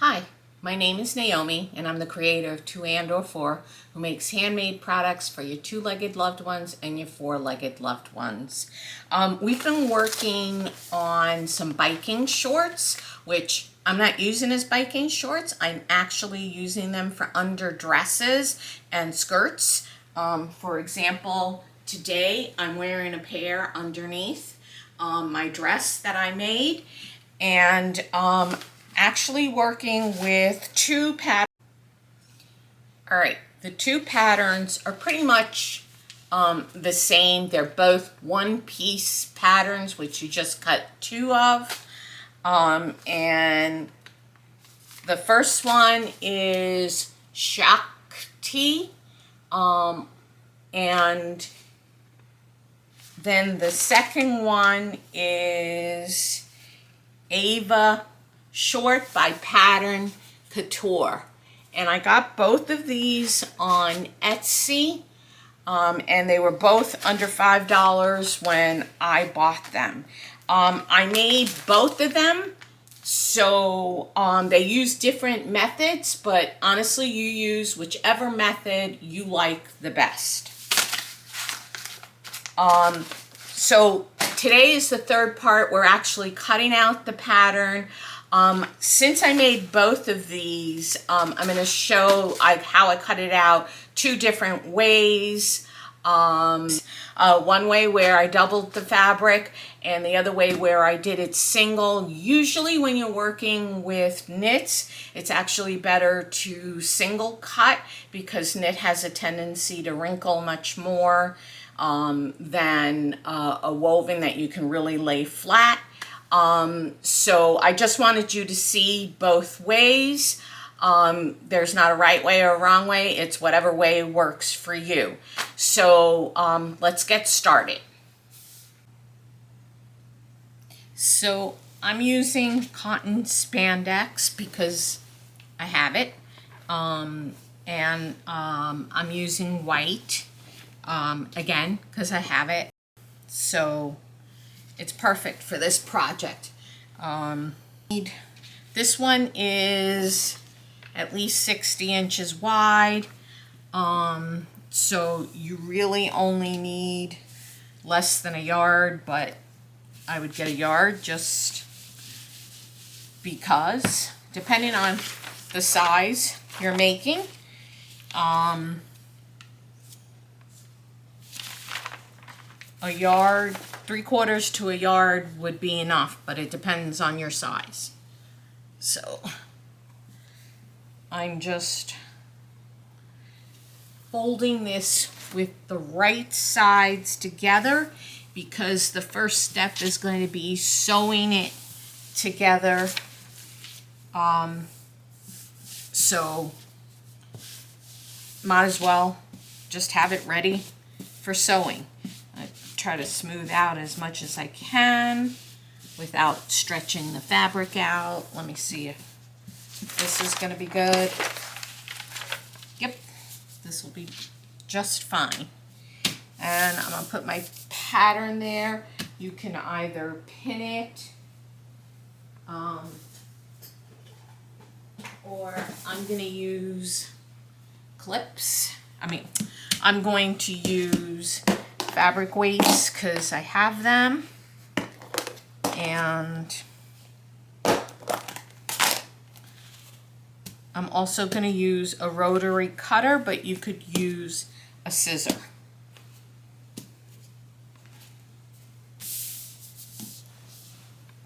Hi, my name is Naomi, and I'm the creator of 2 and or 4, who makes handmade products for your 2-legged loved ones and your 4-legged loved ones. We've been working on some biking shorts, which I'm not using as biking shorts. I'm actually using them for underdresses and skirts. For example, today I'm wearing a pair underneath my dress that I made, and actually working with two patterns. All right, the two patterns are pretty much the same. They're both one-piece patterns, which you just cut two of. And the first one is Shakti, and then the second one is Ava Short by Pattern Couture. And I got both of these on Etsy, and they were both under $5 when I bought them. I made both of them, so they use different methods, but honestly, you use whichever method you like the best. So today is the third part. We're actually cutting out the pattern. Since I made both of these, I'm going to show how I cut it out two different ways. One way where I doubled the fabric, and the other way where I did it single. Usually when you're working with knits, it's actually better to single cut because knit has a tendency to wrinkle much more than a woven that you can really lay flat. So I just wanted you to see both ways. There's not a right way or a wrong way. It's whatever way works for you. So let's get started. So I'm using cotton spandex because I have it. And I'm using white, again, because I have it. So it's perfect for this project. This one is at least 60 inches wide. So you really only need less than a yard, but I would get a yard just because, depending on the size you're making. A yard, 3/4 to a yard would be enough, but it depends on your size. So I'm just folding this with the right sides together because the first step is going to be sewing it together. So might as well just have it ready for sewing. I try to smooth out as much as I can without stretching the fabric out. Let me see if this is going to be good. Yep, this will be just fine. And I'm going to put my pattern there. You can either pin it, or I'm going to use clips. I'm going to use fabric weights because I have them. And I'm also going to use a rotary cutter, but you could use a scissor.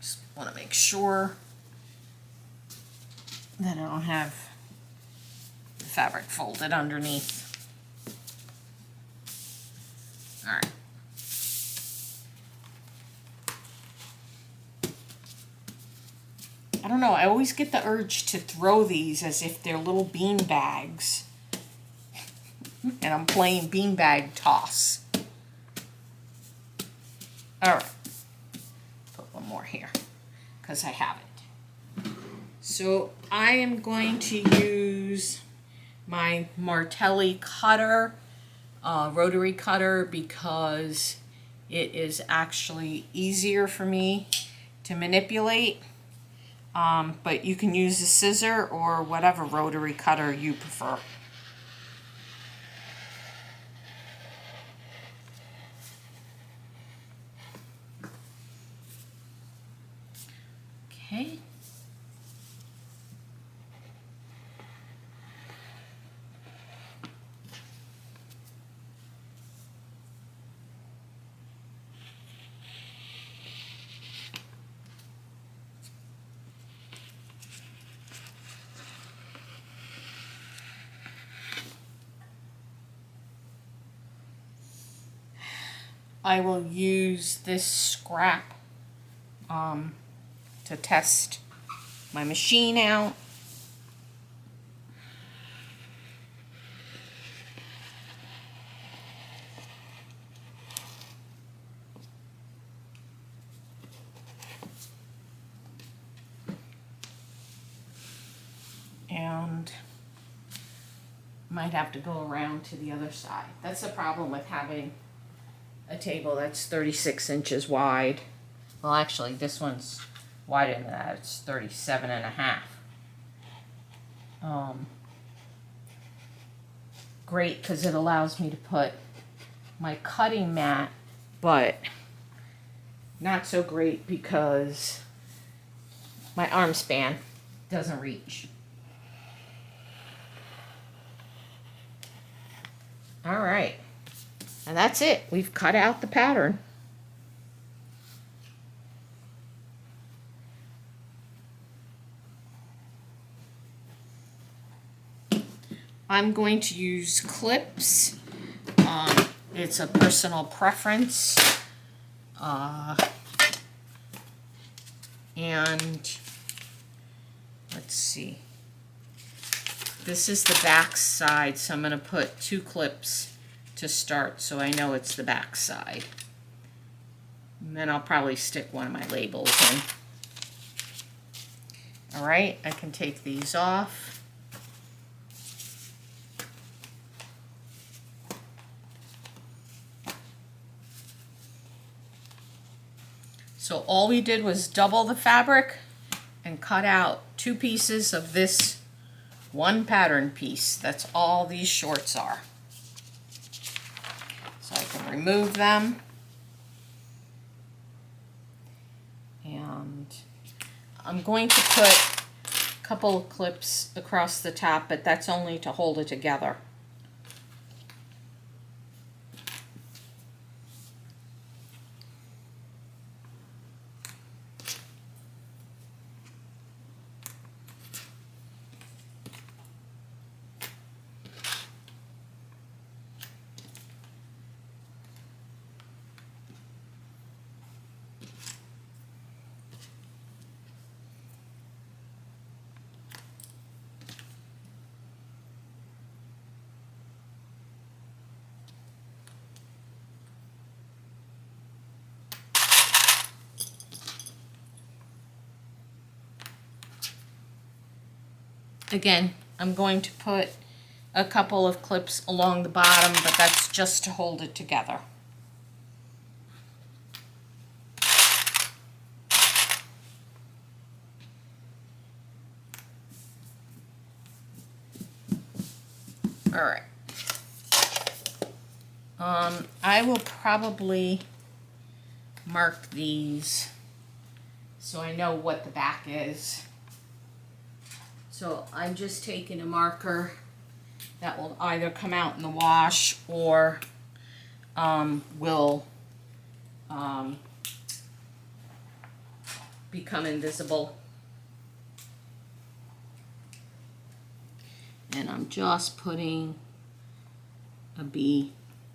Just want to make sure that I don't have the fabric folded underneath. All right. I don't know, I always get the urge to throw these as if they're little bean bags. And I'm playing beanbag toss. All right. Put one more here because I have it. So I am going to use my Martelli cutter, rotary cutter, because it is actually easier for me to manipulate. but you can use a scissor or whatever rotary cutter you prefer. Okay. I will use this scrap to test my machine out. And might have to go around to the other side. That's the problem with having a table that's 36 inches wide. Well, actually, this one's wider than that. It's 37 and a half. Great, because it allows me to put my cutting mat, but not so great because my arm span doesn't reach. All right, and that's it. We've cut out the pattern. I'm going to use clips. It's a personal preference. And let's see. This is the back side, so I'm going to put 2 clips to start so I know it's the back side. And then I'll probably stick one of my labels in. All right, I can take these off. So all we did was double the fabric and cut out 2 pieces of this one pattern piece. That's all these shorts are. So I can remove them. And I'm going to put a couple of clips across the top, but that's only to hold it together. Again, I'm going to put a couple of clips along the bottom, but that's just to hold it together. All right. I will probably mark these so I know what the back is. So I'm just taking a marker that will either come out in the wash or will become invisible. And I'm just putting a B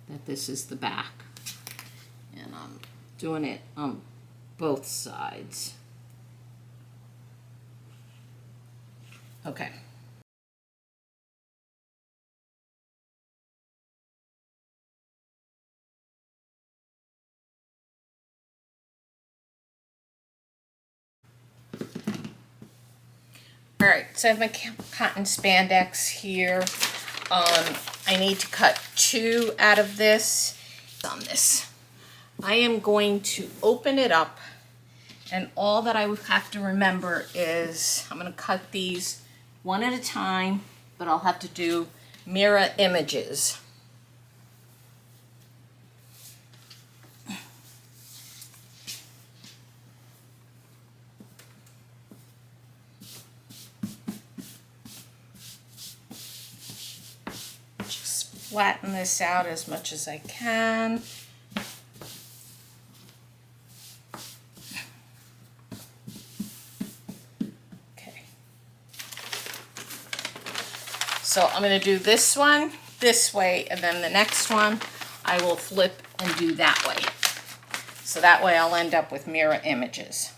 that this is the back. And I'm doing it on both sides. Okay. All right, so I have my cotton spandex here. I need to cut 2 out of this. On this, I am going to open it up And all that I would have to remember is I'm going to cut these one at a time, but I'll have to do mirror images. Just flatten this out as much as I can. So I'm going to do this one this way, and then the next one I will flip and do that way. So that way I'll end up with mirror images.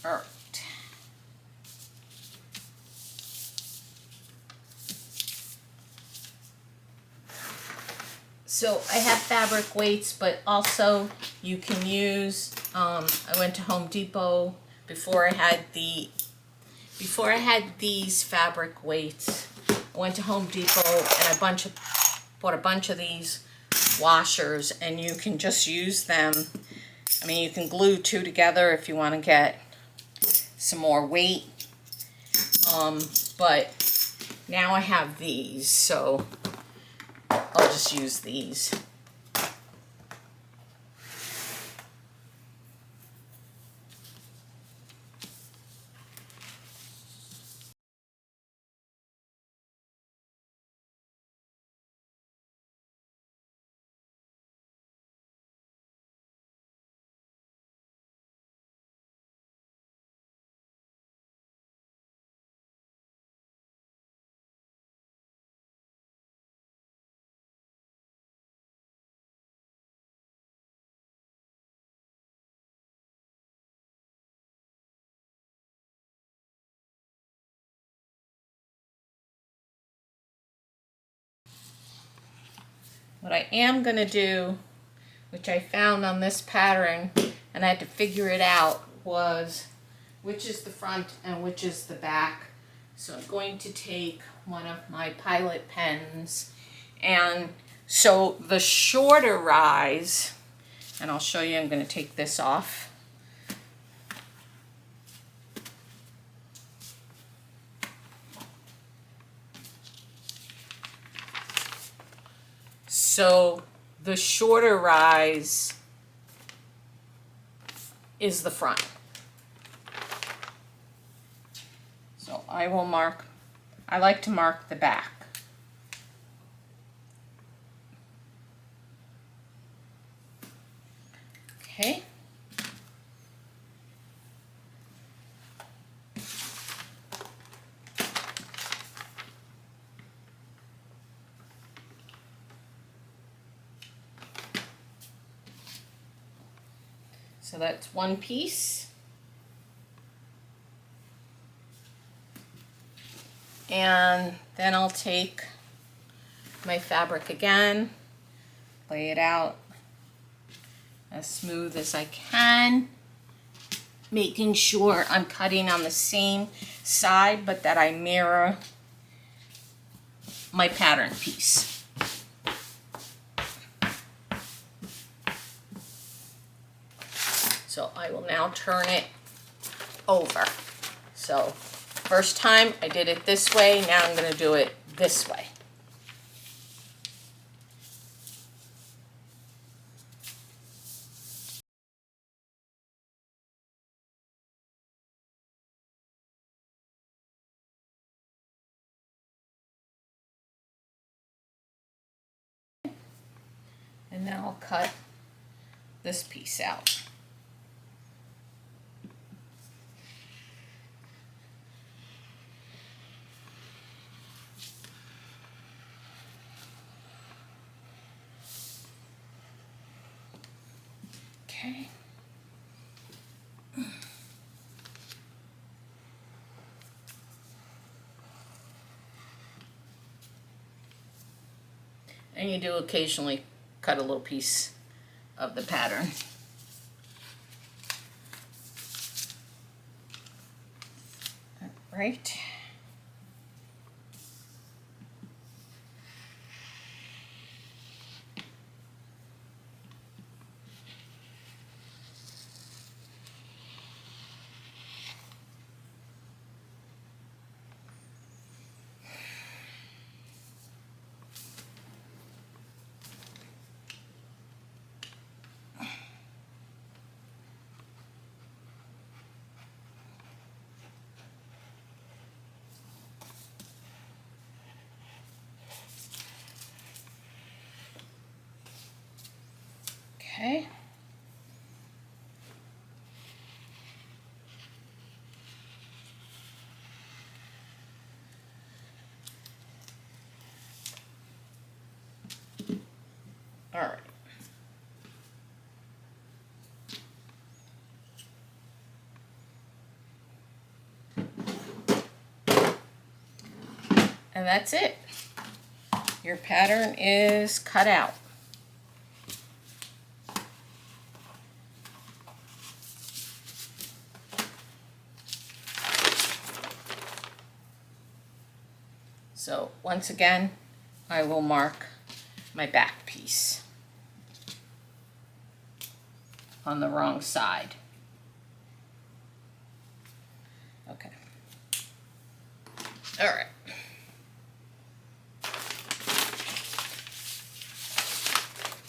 All right. So I have fabric weights, but also you can use, I went to Home Depot before I had these fabric weights. I went to Home Depot and bought a bunch of these washers, and you can just use them. I mean, you can glue two together if you want to get some more weight. But now I have these, so I'll just use these. What I am going to do, which I found on this pattern, and I had to figure it out, was which is the front and which is the back. So I'm going to take one of my Pilot pens, and so the shorter rise, and I'll show you, I'm going to take this off. So the shorter rise is the front. So I will mark, I like to mark the back. Okay. So that's one piece. And then I'll take my fabric again, lay it out as smooth as I can, making sure I'm cutting on the same side, but that I mirror my pattern piece. So I will now turn it over. So first time I did it this way, now I'm going to do it this way. And now I'll cut this piece out. Okay. And you do occasionally cut a little piece of the pattern. Right. Okay. All right. And that's it. Your pattern is cut out. So once again, I will mark my back piece on the wrong side. Okay. All right.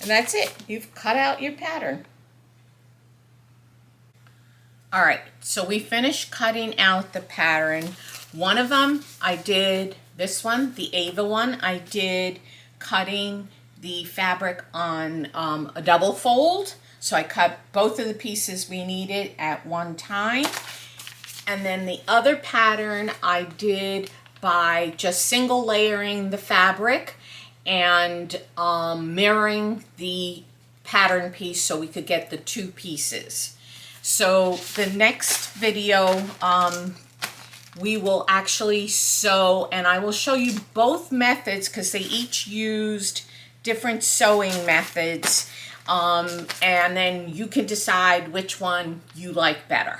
And that's it. You've cut out your pattern. All right, so we finished cutting out the pattern. One of them I did, this one, the Ava one, I did cutting the fabric on a double fold. So I cut both of the pieces we needed at one time. And then the other pattern I did by just single layering the fabric and mirroring the pattern piece so we could get the two pieces. So the next video, we will actually sew, and I will show you both methods because they each used different sewing methods, and then you can decide which one you like better.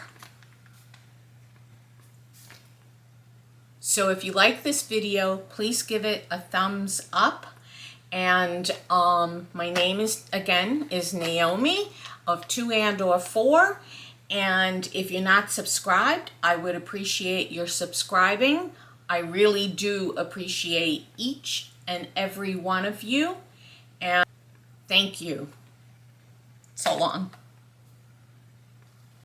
So if you like this video, please give it a thumbs up. And my name is Naomi of 2 and or 4. And if you're not subscribed, I would appreciate your subscribing. I really do appreciate each and every one of you. And thank you. So long.